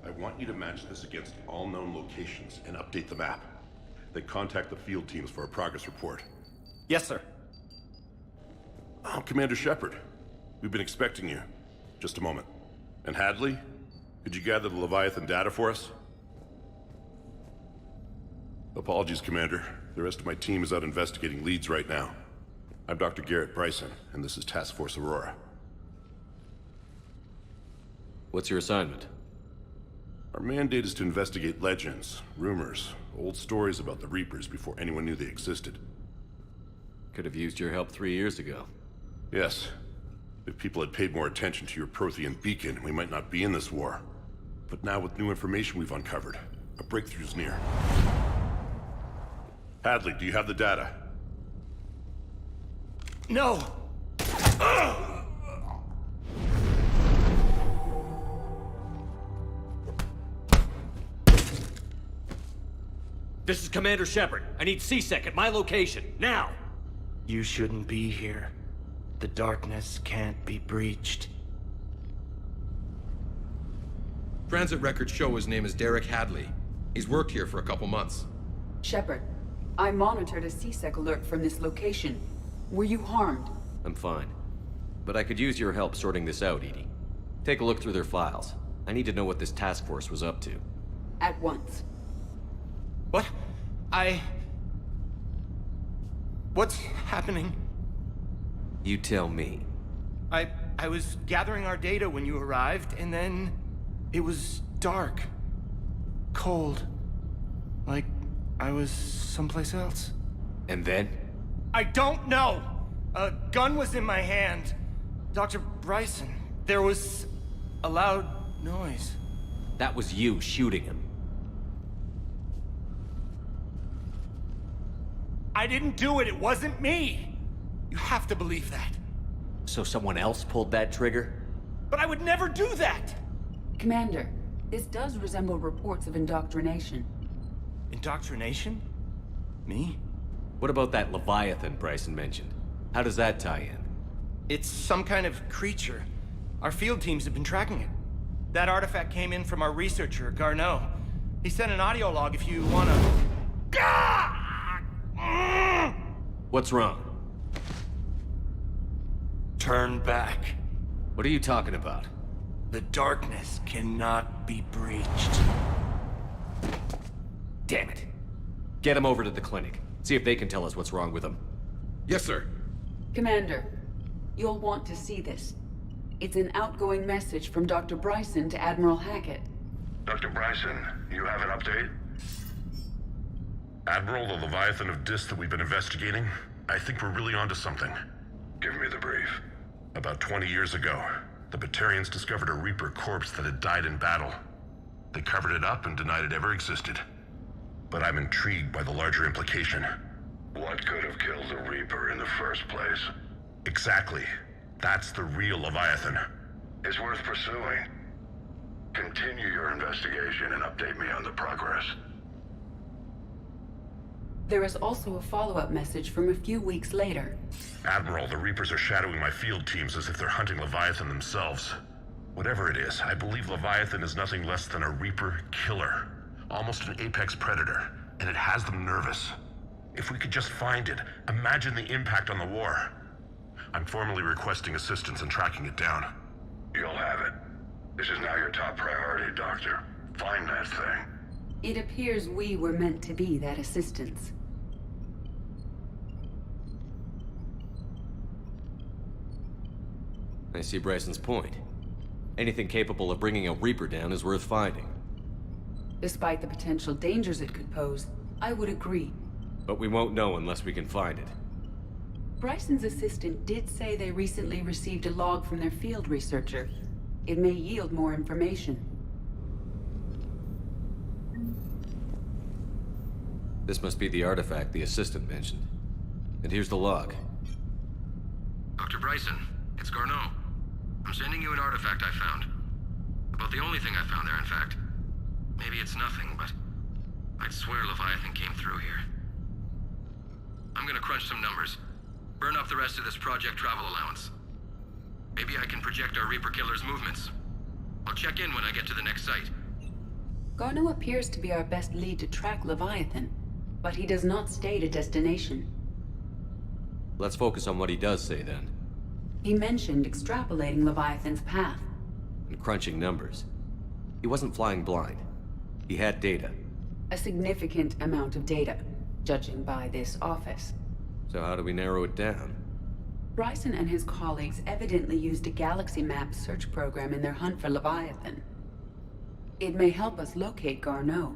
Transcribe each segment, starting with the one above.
I want you to match this against all known locations and update the map. Then contact the field teams for a progress report. Yes, sir. I'm Commander Shepard. We've been expecting you. Just a moment. And Hadley? Could you gather the Leviathan data for us? Apologies, Commander. The rest of my team is out investigating leads right now. I'm Dr. Garrett Bryson, and this is Task Force Aurora. What's your assignment? Our mandate is to investigate legends, rumors, old stories about the Reapers before anyone knew they existed. Could have used your help 3 years ago. Yes. If people had paid more attention to your Prothean beacon, we might not be in this war. But now with new information we've uncovered, a breakthrough's near. Hadley, do you have the data? No! This is Commander Shepard. I need C-Sec at my location, now! You shouldn't be here. The darkness can't be breached. Transit records show his name is Derek Hadley. He's worked here for a couple months. Shepard, I monitored a C-Sec alert from this location. Were you harmed? I'm fine. But I could use your help sorting this out, Edie. Take a look through their files. I need to know what this task force was up to. At once. What? What's happening? You tell me. I was gathering our data when you arrived, and then it was dark. Cold. Like I was someplace else. And then? I don't know! A gun was in my hand. Dr. Bryson, there was a loud noise. That was you shooting him. I didn't do it, it wasn't me! You have to believe that. So someone else pulled that trigger? But I would never do that! Commander, this does resemble reports of indoctrination. Indoctrination? Me? What about that Leviathan Bryson mentioned? How does that tie in? It's some kind of creature. Our field teams have been tracking it. That artifact came in from our researcher, Garneau. He sent an audio log if you wanna... What's wrong? Turn back. What are you talking about? The darkness cannot be breached. Damn it. Get him over to the clinic. See if they can tell us what's wrong with him. Yes, sir. Commander, you'll want to see this. It's an outgoing message from Dr. Bryson to Admiral Hackett. Dr. Bryson, you have an update? Admiral, the Leviathan of Dis that we've been investigating, I think we're really onto something. Give me the brief. About 20 years ago, the Batarians discovered a Reaper corpse that had died in battle. They covered it up and denied it ever existed. But I'm intrigued by the larger implication. What could have killed the Reaper in the first place? Exactly. That's the real Leviathan. It's worth pursuing. Continue your investigation and update me on the progress. There is also a follow-up message from a few weeks later. Admiral, the Reapers are shadowing my field teams as if they're hunting Leviathan themselves. Whatever it is, I believe Leviathan is nothing less than a Reaper killer. Almost an apex predator, and it has them nervous. If we could just find it, imagine the impact on the war. I'm formally requesting assistance in tracking it down. You'll have it. This is now your top priority, Doctor. Find that thing. It appears we were meant to be that assistance. I see Bryson's point. Anything capable of bringing a Reaper down is worth finding. Despite the potential dangers it could pose, I would agree. But we won't know unless we can find it. Bryson's assistant did say they recently received a log from their field researcher. It may yield more information. This must be the artifact the assistant mentioned. And here's the log. Dr. Bryson, it's Garneau. I'm sending you an artifact I found. About the only thing I found there, in fact. Maybe it's nothing, but I'd swear Leviathan came through here. I'm gonna crunch some numbers. Burn up the rest of this project travel allowance. Maybe I can project our Reaper killer's movements. I'll check in when I get to the next site. Garneau appears to be our best lead to track Leviathan, but he does not state a destination. Let's focus on what he does say then. He mentioned extrapolating Leviathan's path. And crunching numbers. He wasn't flying blind. He had data. A significant amount of data, judging by this office. So how do we narrow it down? Bryson and his colleagues evidently used a galaxy map search program in their hunt for Leviathan. It may help us locate Garneau.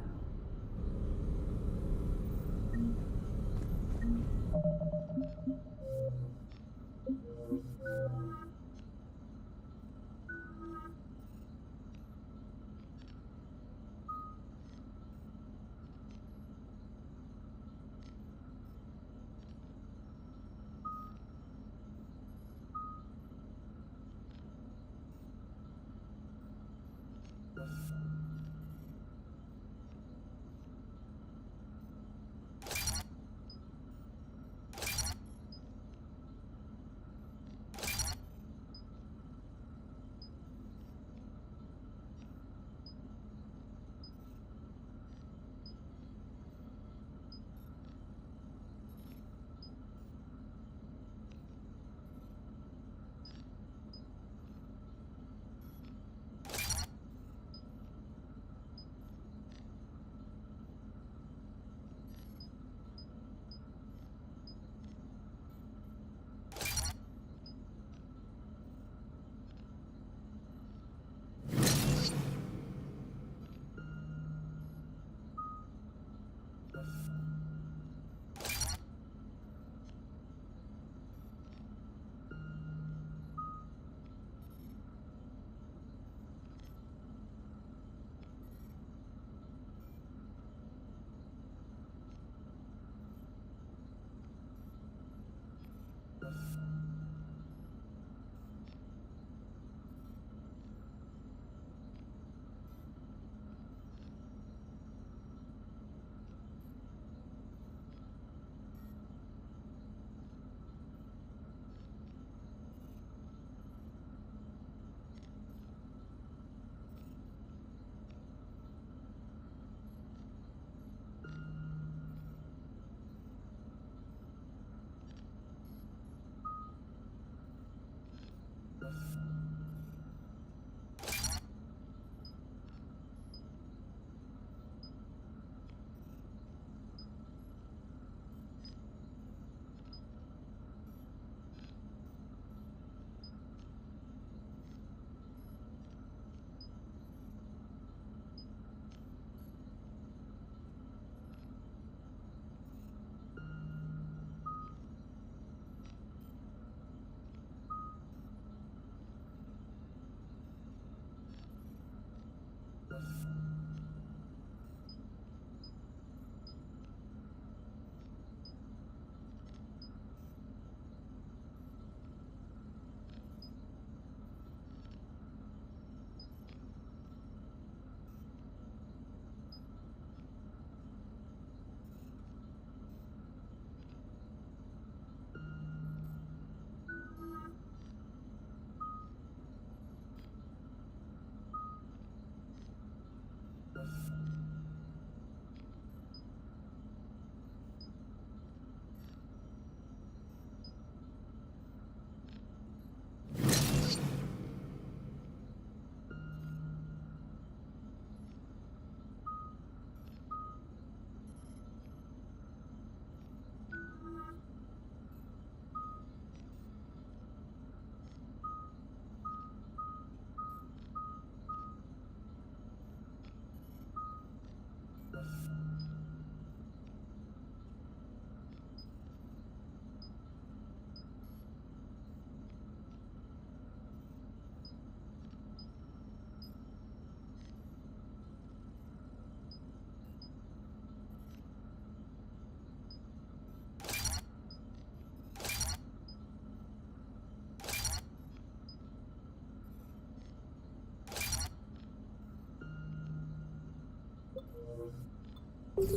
Does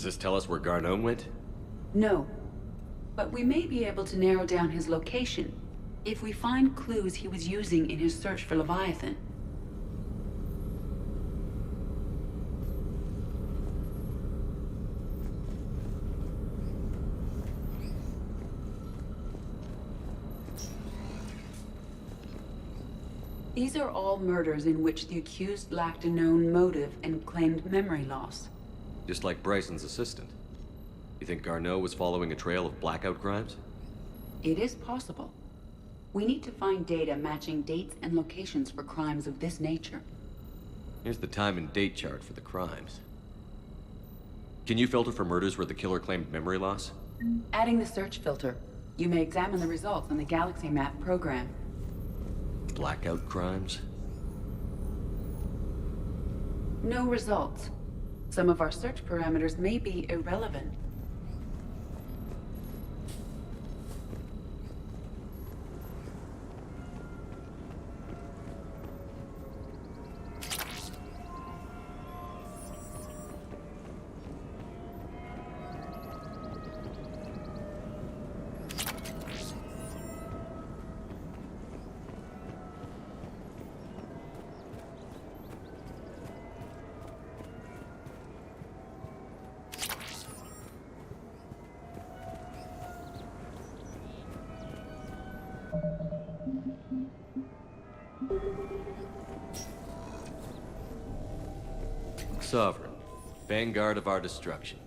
this tell us where Garneau went? No. But we may be able to narrow down his location if we find clues he was using in his search for Leviathan. These are all murders in which the accused lacked a known motive and claimed memory loss. Just like Bryson's assistant. You think Garneau was following a trail of blackout crimes? It is possible. We need to find data matching dates and locations for crimes of this nature. Here's the time and date chart for the crimes. Can you filter for murders where the killer claimed memory loss? Adding the search filter, you may examine the results on the Galaxy Map program. Blackout crimes? No results. Some of our search parameters may be irrelevant. Sovereign. Vanguard of our destruction.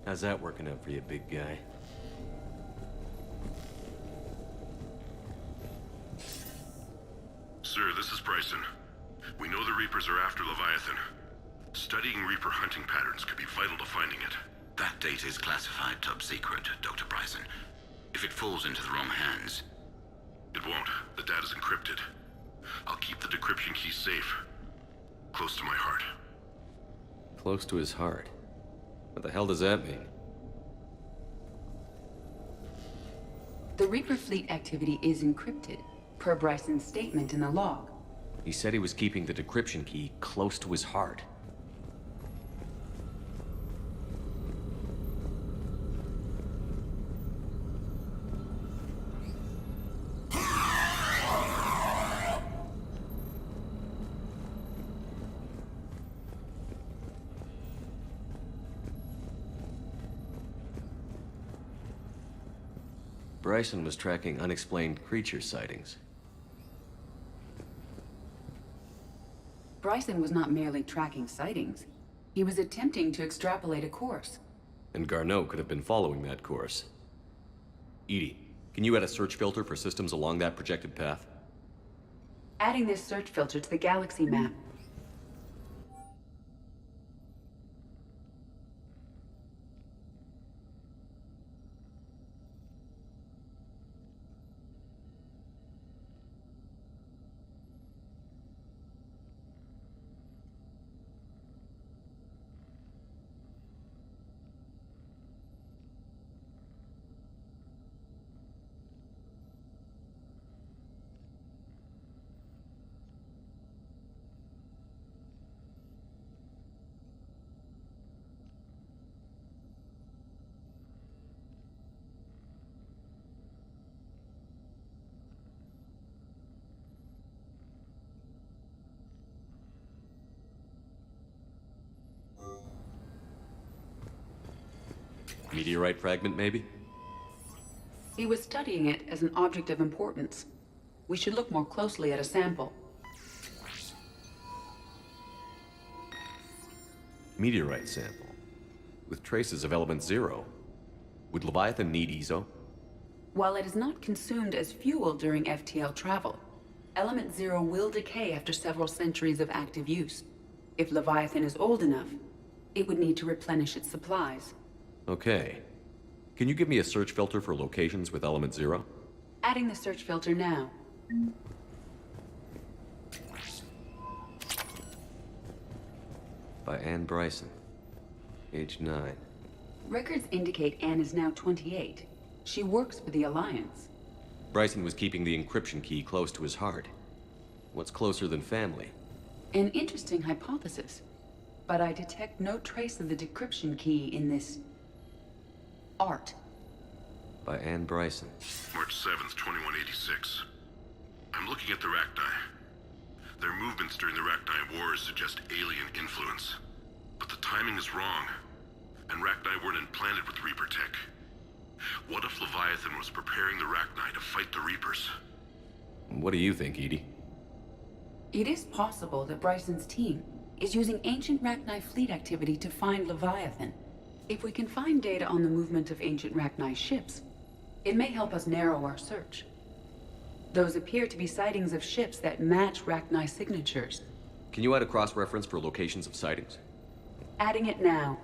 How's that working out for you, big guy? Sir, this is Bryson. We know the Reapers are after Leviathan. Studying Reaper hunting patterns could be vital to finding it. That data is classified top secret, Dr. Bryson. If it falls into the wrong hands... It won't. The data's encrypted. I'll keep the decryption key safe. Close to my heart. Close to his heart. What the hell does that mean? The Reaper fleet activity is encrypted, per Bryson's statement in the log. He said he was keeping the decryption key close to his heart. Bryson was tracking unexplained creature sightings. Bryson was not merely tracking sightings. He was attempting to extrapolate a course. And Garneau could have been following that course. EDI, can you add a search filter for systems along that projected path? Adding this search filter to the Galaxy Map. Meteorite fragment, maybe? He was studying it as an object of importance. We should look more closely at a sample. Meteorite sample. With traces of element 0. Would Leviathan need EZO? While it is not consumed as fuel during FTL travel, element 0 will decay after several centuries of active use. If Leviathan is old enough, it would need to replenish its supplies. Okay. Can you give me a search filter for locations with element 0? Adding the search filter now. By Anne Bryson. Age 9. Records indicate Anne is now 28. She works for the Alliance. Bryson was keeping the encryption key close to his heart. What's closer than family? An interesting hypothesis. But I detect no trace of the decryption key in this... art. By Anne Bryson. March 7th, 2186. I'm looking at the Rachni. Their movements during the Rachni Wars suggest alien influence. But the timing is wrong. And Rachni weren't implanted with Reaper tech. What if Leviathan was preparing the Rachni to fight the Reapers? What do you think, Edie? It is possible that Bryson's team is using ancient Rachni fleet activity to find Leviathan. If we can find data on the movement of ancient Rachni ships, it may help us narrow our search. Those appear to be sightings of ships that match Rachni signatures. Can you add a cross-reference for locations of sightings? Adding it now.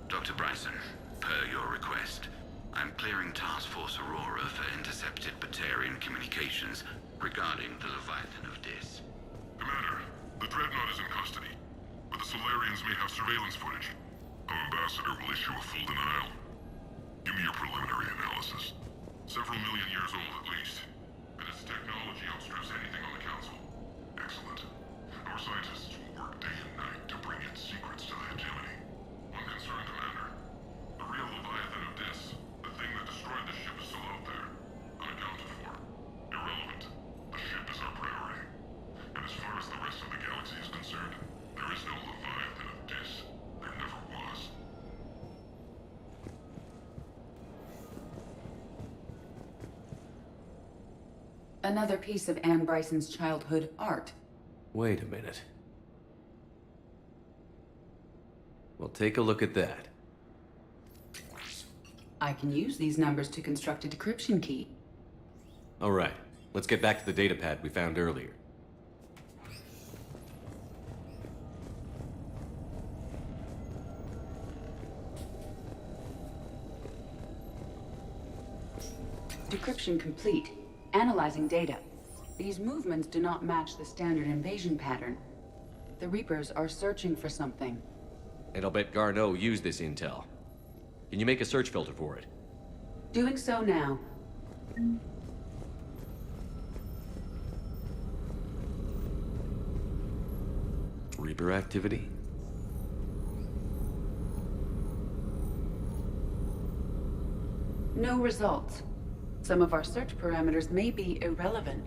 Dr. Bryson, per your request, I'm clearing Task Force Aurora for intercepted Batarian communications regarding the Leviathan of Dis. Commander, the Dreadnought is in custody, but the Solarians may have surveillance footage. Our ambassador will issue a full denial. Give me your preliminary analysis. Several million years old at least, and its technology outstrips anything on the Council. Excellent. Our scientists will work day and night to bring its secrets to the hegemony. One concern, Commander. The real Leviathan of Dis, the thing that destroyed the ship, is still out there. Unaccounted for. Irrelevant. The ship is our priority. And as far as the rest of the galaxy is concerned, there is no Leviathan of Dis. There never was. Another piece of Anne Bryson's childhood art. Wait a minute. Well, take a look at that. I can use these numbers to construct a decryption key. All right, let's get back to the data pad we found earlier. Decryption complete. Analyzing data. These movements do not match the standard invasion pattern. The Reapers are searching for something. And I'll bet Garneau used this intel. Can you make a search filter for it? Doing so now. Reaper activity? No results. Some of our search parameters may be irrelevant.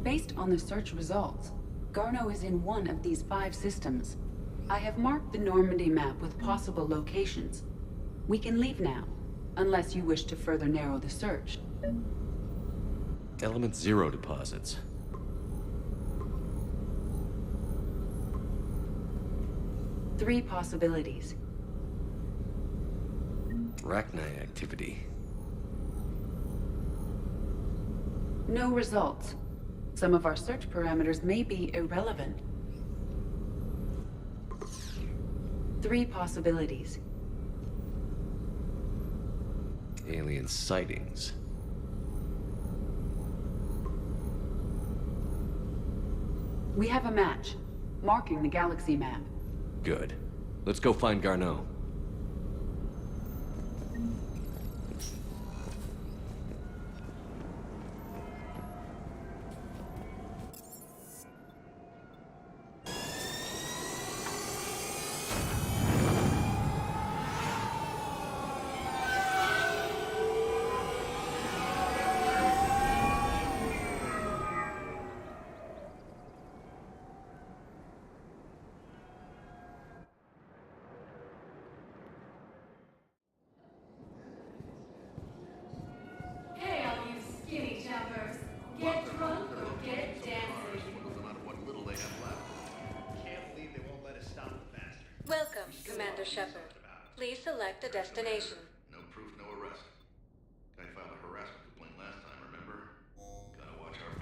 Based on the search results, Garneau is in one of these 5 systems. I have marked the Normandy map with possible locations. We can leave now, unless you wish to further narrow the search. Element 0 deposits. Three possibilities. Rachni activity. No results. Some of our search parameters may be irrelevant. Three possibilities. Alien sightings. We have a match, marking the galaxy map. Good. Let's go find Garneau. Hey, all you skinny jumpers. Get drunk or get dancing. Welcome, Commander Shepard. Please select a destination. No proof, no arrest. Guy filed a harassment complaint last time, remember? Gotta watch our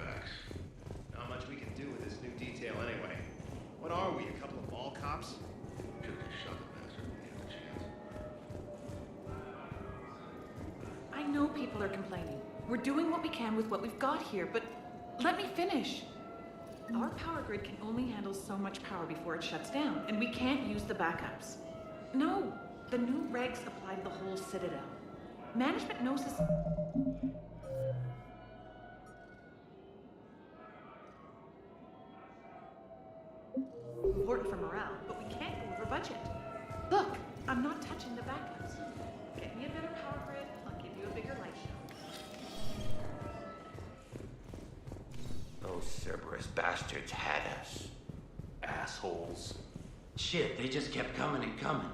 people are complaining. We're doing what we can with what we've got here, but let me finish. Our power grid can only handle so much power before it shuts down, and we can't use the backups. No, the new regs apply to the whole Citadel. Management knows this. Important for morale, but we can't go over budget. Look, I'm not touching the backups. Get me a better power grid, I'll give you a bigger light show. Those Cerberus bastards had us. Assholes. Shit, they just kept coming and coming.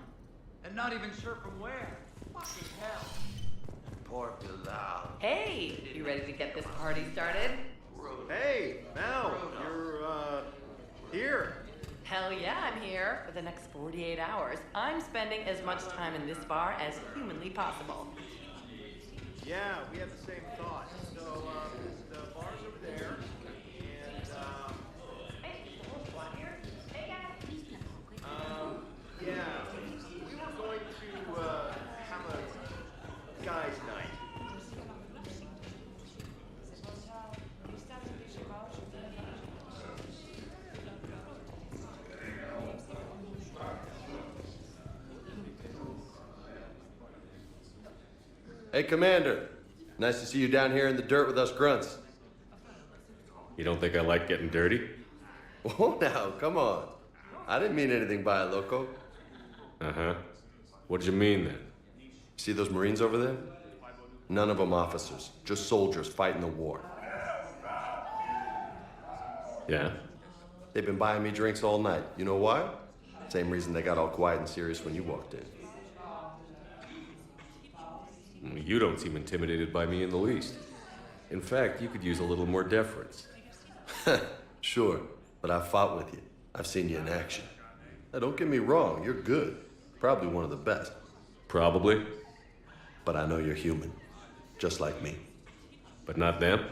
And not even sure from where. Fucking hell. Poor Bilal. Hey, you ready to get this party started? Hey, Mel, you're, here. Hell yeah, I'm here. For the next 48 hours, I'm spending as much time in this bar as humanly possible. Yeah, we had the same thought. So, the bar's over there, and, yeah, we were going to, have a guys' night. Hey, Commander. Nice to see you down here in the dirt with us grunts. You don't think I like getting dirty? Oh, now, come on. I didn't mean anything by it, loco. Uh-huh. What'd you mean, then? See those Marines over there? None of them officers, just soldiers fighting the war. Yeah? They've been buying me drinks all night. You know why? Same reason they got all quiet and serious when you walked in. You don't seem intimidated by me in the least. In fact, you could use a little more deference. Sure, but I've fought with you. I've seen you in action. Now, don't get me wrong, you're good. Probably one of the best. Probably. But I know you're human. Just like me. But not them?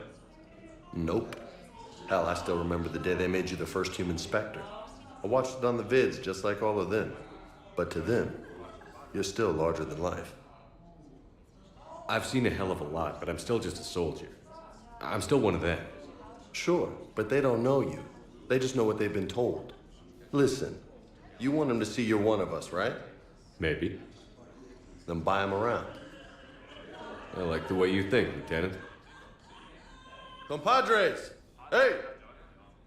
Nope. Hell, I still remember the day they made you the first human Spectre. I watched it on the vids, just like all of them. But to them, you're still larger than life. I've seen a hell of a lot, but I'm still just a soldier. I'm still one of them. Sure, but they don't know you. They just know what they've been told. Listen, you want them to see you're one of us, right? Maybe. Then buy them around. I like the way you think, Lieutenant. Compadres! Hey!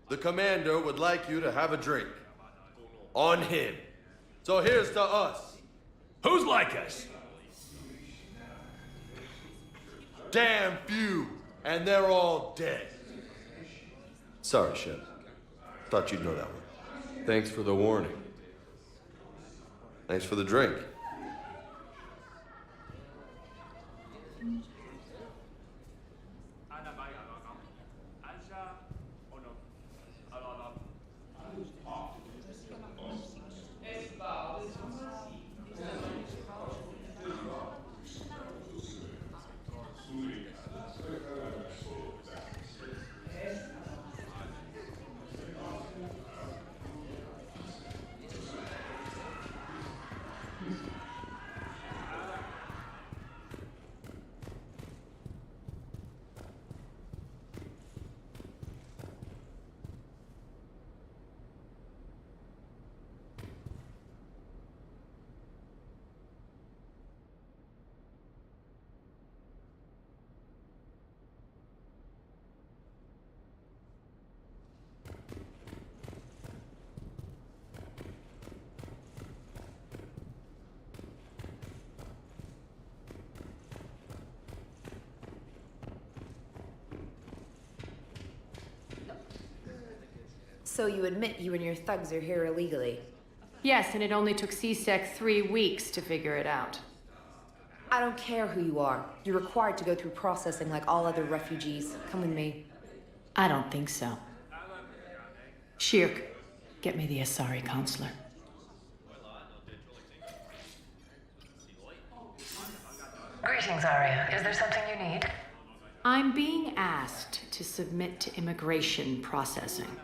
The commander would like you to have a drink. On him. So here's to us. Who's like us? Damn few, and they're all dead. Sorry, Shep. Thought you'd know that one. Thanks for the warning. Thanks for the drink. So you admit you and your thugs are here illegally? Yes, and it only took C-Sec 3 weeks to figure it out. I don't care who you are. You're required to go through processing like all other refugees. Come with me. I don't think so. Shirk, get me the Asari consular. Greetings, Arya. Is there something you need? I'm being asked to submit to immigration processing.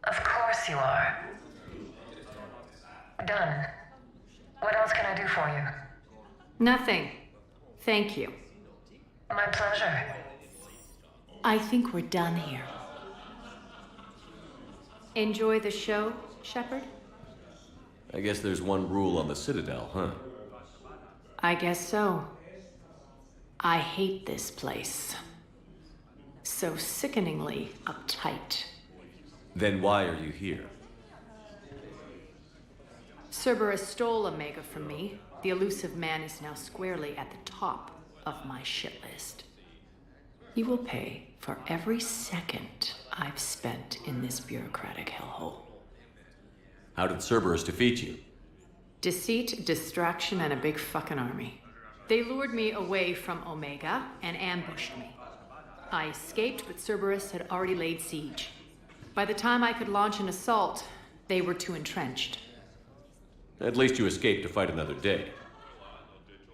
Of course you are. Done. What else can I do for you? Nothing. Thank you. My pleasure. I think we're done here. Enjoy the show, Shepard? I guess there's one rule on the Citadel, huh? I guess so. I hate this place. So sickeningly uptight. Then why are you here? Cerberus stole Omega from me. The elusive man is now squarely at the top of my shit list. He will pay for every second I've spent in this bureaucratic hellhole. How did Cerberus defeat you? Deceit, distraction, and a big fucking army. They lured me away from Omega and ambushed me. I escaped, but Cerberus had already laid siege. By the time I could launch an assault, they were too entrenched. At least you escaped to fight another day.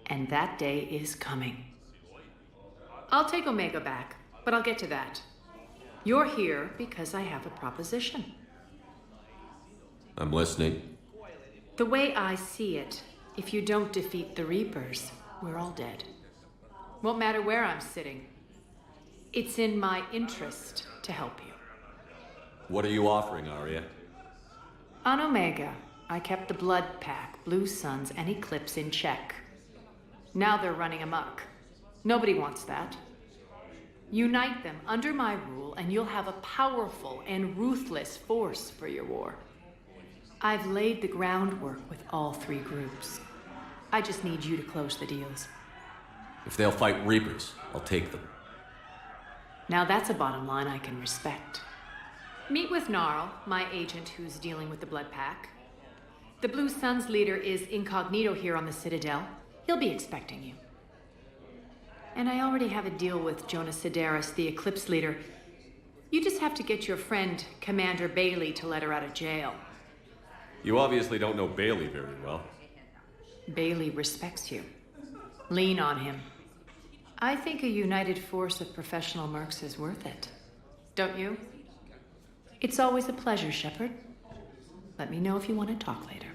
And that day is coming. I'll take Omega back, but I'll get to that. You're here because I have a proposition. I'm listening. The way I see it, if you don't defeat the Reapers, we're all dead. Won't matter where I'm sitting. It's in my interest to help you. What are you offering, Arya? On Omega, I kept the Blood Pack, Blue Suns, and Eclipse in check. Now they're running amok. Nobody wants that. Unite them under my rule, and you'll have a powerful and ruthless force for your war. I've laid the groundwork with all three groups. I just need you to close the deals. If they'll fight Reapers, I'll take them. Now that's a bottom line I can respect. Meet with Gnarl, my agent who's dealing with the Blood Pack. The Blue Suns leader is incognito here on the Citadel. He'll be expecting you. And I already have a deal with Jonas Sidaris, the Eclipse leader. You just have to get your friend, Commander Bailey, to let her out of jail. You obviously don't know Bailey very well. Bailey respects you. Lean on him. I think a united force of professional mercs is worth it. Don't you? It's always a pleasure, Shepard. Let me know if you want to talk later.